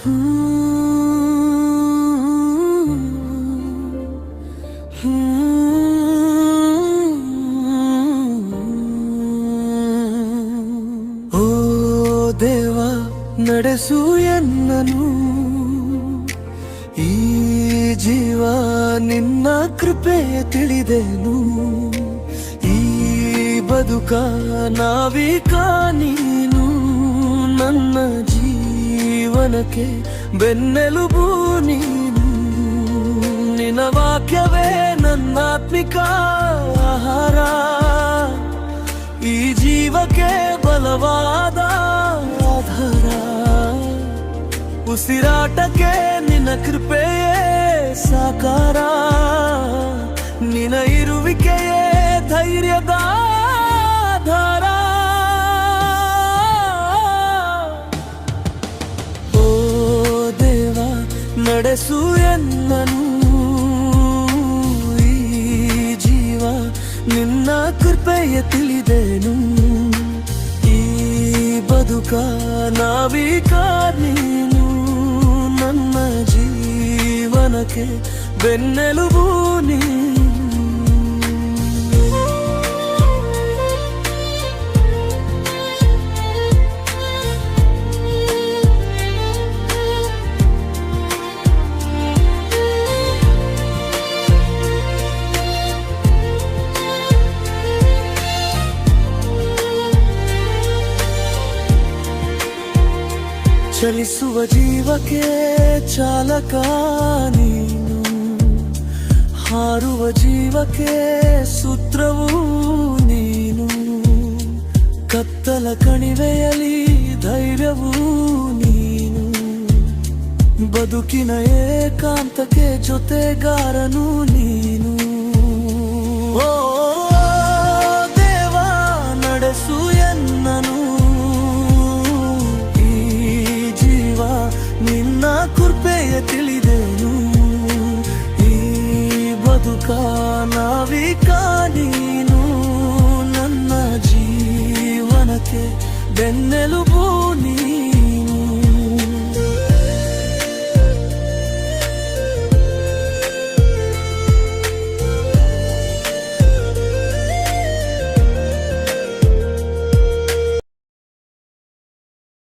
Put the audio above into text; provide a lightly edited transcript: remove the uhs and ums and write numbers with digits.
ಓ ದೇವ ನಡೆಸು ಎನ್ನನು, ಈ ಜೀವ ನಿನ್ನ ಕೃಪೆ ತಿಳಿದೆನು. ಈ ಬದುಕ ನಾವಿಕ ನೀನು, ನನ್ನ ಜೀವನಕ್ಕೆ ಬೆನ್ನೆಲುಬು ನೀನು. ನಿನ್ನ ವಾಕ್ಯವೇ ನನ್ನಾತ್ಮಿಕ ಆಹಾರ, ಈ ಜೀವಕ್ಕೆ ಬಲವಾದ ಆಧಾರ. ಉಸಿರಾಟಕ್ಕೆ ನಿನ್ನ ಕೃಪೆಯೇ ಸಾಕಾರ, ನಿನ್ನ ಇರುವಿಕೆಯೇ ಧೈರ್ಯದ ಆಧಾರ. ಓ ದೇವ ನಡೆಸು ಎನ್ನನು, ಈ ಜೀವ ನಿನ್ನ ಕೃಪೆಯ ತಿಳಿದೆನು. ಈ ಬದುಕ ನಾವಿಕ ನೀನು, ನನ್ನ ಜೀವನಕ್ಕೆ ಬೆನ್ನೆಲುಬು ನೀನು. ಚಲಿಸುವ ಜೀವಕ್ಕೆ ಚಾಲಕ ನೀನು, ಹಾರುವ ಜೀವಕ್ಕೆ ಸೂತ್ರವೂ ನೀನು. ಕತ್ತಲ ಕಣಿವೆಯಲ್ಲಿ ಧೈರ್ಯವೂ ನೀನು, ಬದುಕಿನ ಏಕಾಂತಕ್ಕೆ ಜೊತೆಗಾರನು ನೀನು. ಓ ದೇವ ನಡೆಸು ಎನ್ನನು, ನಿನ್ನ ಕೃಪೆಯ ತಿಳಿದೆನು. ಈ ಬದುಕ ನಾವಿಕ ನೀನು, ನನ್ನ ಜೀವನಕ್ಕೆ ಬೆನ್ನೆಲುಬು ನೀನು.